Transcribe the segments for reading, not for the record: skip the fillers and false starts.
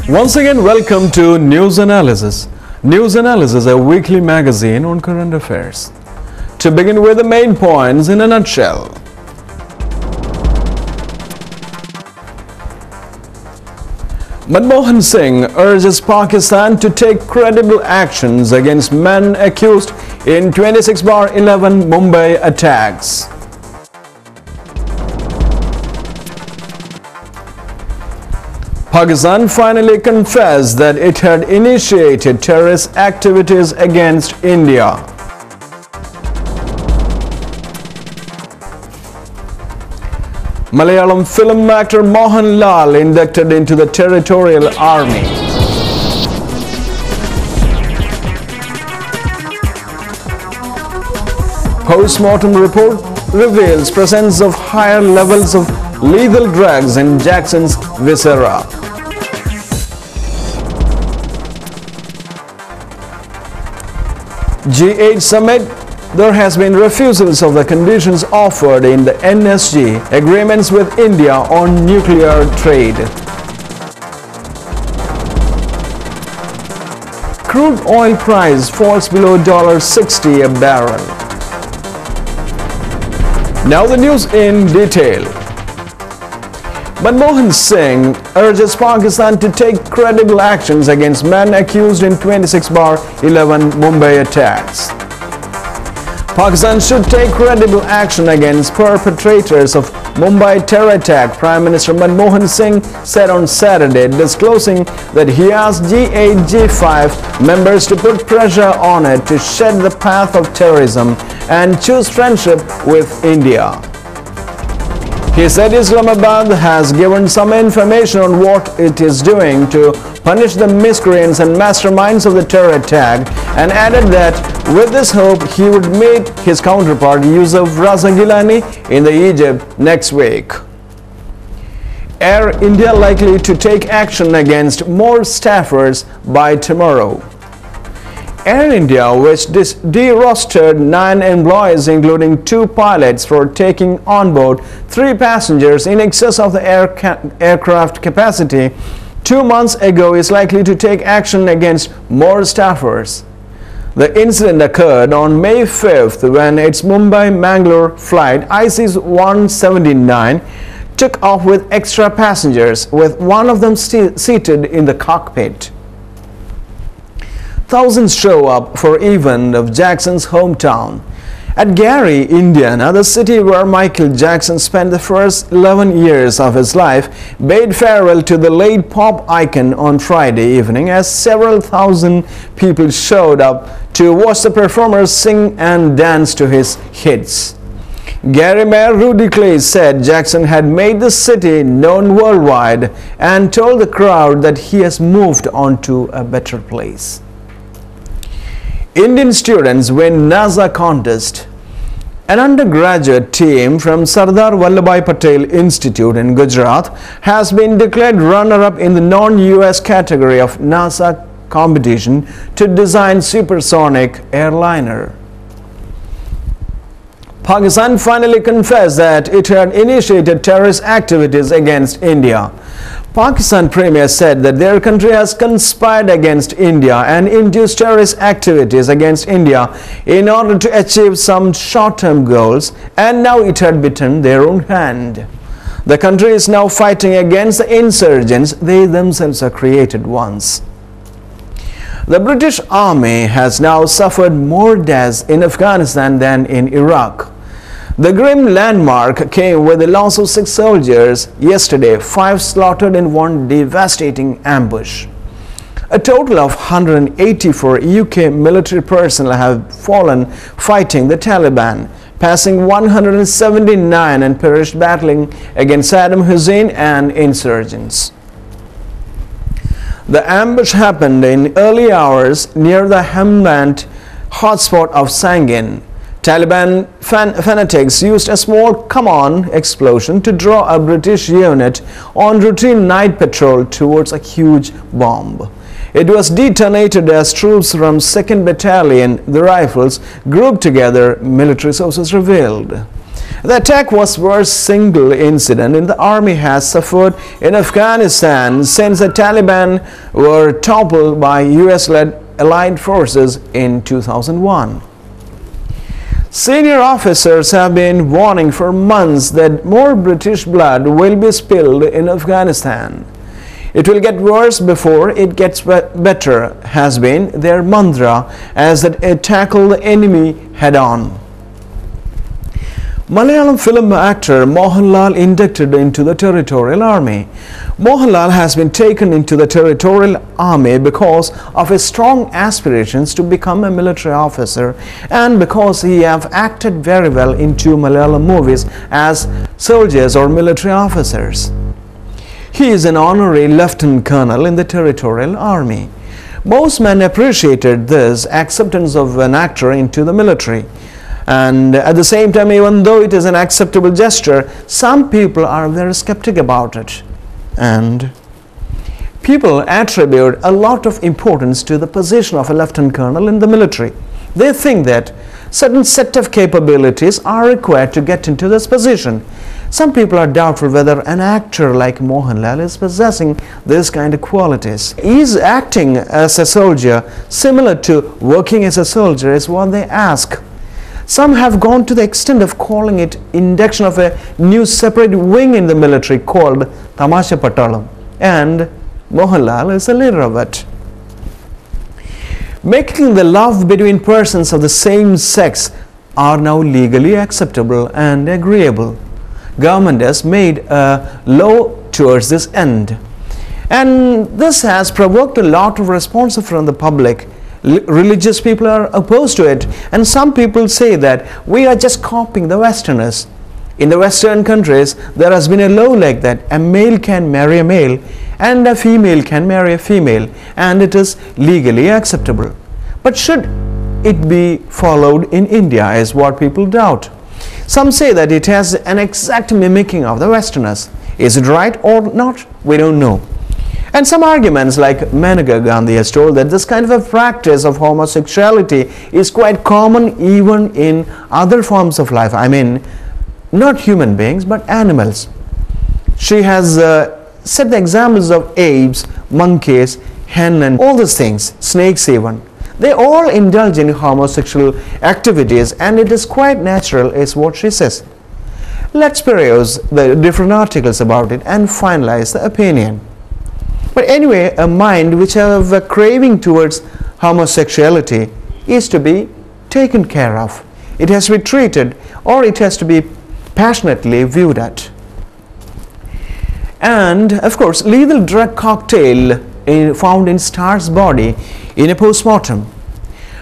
Once again, welcome to News Analysis. News Analysis, a weekly magazine on current affairs. To begin with the main points in a nutshell. Manmohan Singh urges Pakistan to take credible actions against men accused in 26/11 Mumbai attacks. Pakistan finally confessed that it had initiated terrorist activities against India. Malayalam Film Actor Mohanlal inducted into the Territorial Army. Post-mortem report reveals presence of higher levels of lethal drugs in Jackson's viscera. G8 summit. There has been refusals of the conditions offered in the NSG agreements with India on nuclear trade. Crude oil price falls below $60 a barrel. Now the news in detail. Manmohan Singh urges Pakistan to take credible actions against men accused in 26/11 Mumbai attacks. Pakistan should take credible action against perpetrators of Mumbai terror attack, Prime Minister Manmohan Singh said on Saturday, disclosing that he asked G8, G5 members to put pressure on it to shed the path of terrorism and choose friendship with India. He said Islamabad has given some information on what it is doing to punish the miscreants and masterminds of the terror attack, and added that with this hope he would meet his counterpart Yusuf Raza Gilani in the Egypt next week. Air India likely to take action against more staffers by tomorrow. Air India, which de-rostered 9 employees including 2 pilots for taking on board 3 passengers in excess of the aircraft capacity 2 months ago, is likely to take action against more staffers. The incident occurred on May 5th when its Mumbai-Mangalore flight IC 179 took off with extra passengers, with one of them seated in the cockpit. Thousands show up for event of Jackson's hometown. At Gary, Indiana, the city where Michael Jackson spent the first 11 years of his life, bade farewell to the late pop icon on Friday evening as several thousand people showed up to watch the performer sing and dance to his hits. Gary Mayor Rudy Clay said Jackson had made the city known worldwide and told the crowd that he has moved on to a better place. Indian students win NASA contest. An undergraduate team from Sardar Vallabhbhai Patel Institute in Gujarat has been declared runner-up in the non-US category of NASA competition to design supersonic airliner. Pakistan finally confessed that it had initiated terrorist activities against India. Pakistan Premier said that their country has conspired against India and induced terrorist activities against India in order to achieve some short-term goals, and now it had bitten their own hand. The country is now fighting against the insurgents they themselves have created once. The British Army has now suffered more deaths in Afghanistan than in Iraq. The grim landmark came with the loss of 6 soldiers yesterday, 5 slaughtered in one devastating ambush. A total of 184 UK military personnel have fallen fighting the Taliban, passing 179 and perished battling against Saddam Hussein and insurgents. The ambush happened in early hours near the Helmand hotspot of Sangin. Taliban fanatics used a small come-on explosion to draw a British unit on routine night patrol towards a huge bomb. It was detonated as troops from 2nd Battalion, the Rifles, grouped together, military sources revealed. The attack was the worst single incident in the army has suffered in Afghanistan since the Taliban were toppled by US-led allied forces in 2001. Senior officers have been warning for months that more British blood will be spilled in Afghanistan. It will get worse before it gets better has been their mantra as they tackle the enemy head-on. Malayalam film actor Mohanlal inducted into the Territorial Army. Mohanlal has been taken into the Territorial Army because of his strong aspirations to become a military officer and because he have acted very well in 2 Malayalam movies as soldiers or military officers. He is an honorary lieutenant colonel in the Territorial Army. Most men appreciated this acceptance of an actor into the military. And at the same time, even though it is an acceptable gesture, some people are very skeptic about it. And people attribute a lot of importance to the position of a lieutenant colonel in the military. They think that certain set of capabilities are required to get into this position. Some people are doubtful whether an actor like Mohanlal is possessing this kind of qualities. Is acting as a soldier similar to working as a soldier is what they ask. Some have gone to the extent of calling it induction of a new separate wing in the military called Tamasha Patalam, and Mohanlal is a leader of it. Making the love between persons of the same sex are now legally acceptable and agreeable. Government has made a law towards this end, and this has provoked a lot of response from the public. Religious people are opposed to it, and some people say that we are just copying the Westerners. In the Western countries, there has been a law like that. A male can marry a male and a female can marry a female, and it is legally acceptable. But should it be followed in India is what people doubt. Some say that it has an exact mimicking of the Westerners. Is it right or not? We don't know. And some arguments like Maneka Gandhi has told that this kind of a practice of homosexuality is quite common even in other forms of life. I mean, not human beings but animals. She has set the examples of apes, monkeys, hen and all these things, snakes even. They all indulge in homosexual activities, and it is quite natural is what she says. Let's peruse the different articles about it and finalize the opinion. But anyway, a mind which has a craving towards homosexuality is to be taken care of. It has to be treated, or it has to be passionately viewed at. And of course, lethal drug cocktail found in Star's body in a post-mortem.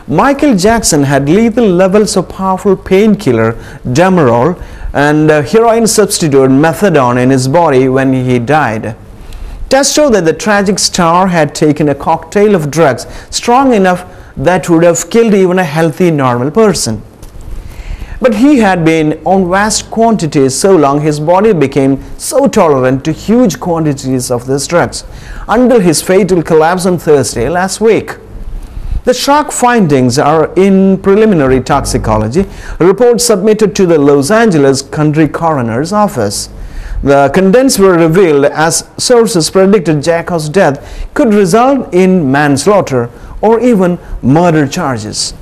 Michael Jackson had lethal levels of powerful painkiller Demerol and heroin substitute methadone in his body when he died. Tests show that the tragic star had taken a cocktail of drugs strong enough that would have killed even a healthy, normal person. But he had been on vast quantities so long his body became so tolerant to huge quantities of these drugs until his fatal collapse on Thursday last week. The shock findings are in preliminary toxicology report submitted to the Los Angeles County Coroner's Office. The contents were revealed as sources predicted Jacob's death could result in manslaughter or even murder charges.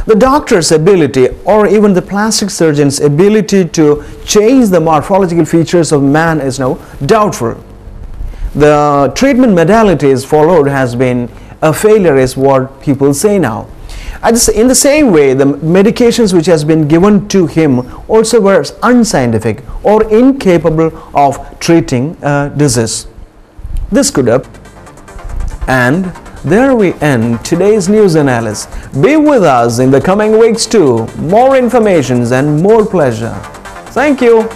The doctor's ability or even the plastic surgeon's ability to change the morphological features of man is now doubtful. The treatment modalities followed has been a failure is what people say now. In the same way, the medications which has been given to him also were unscientific or incapable of treating a disease. This could have. And there we end today's news analysis. Be with us in the coming weeks too. More informations and more pleasure. Thank you.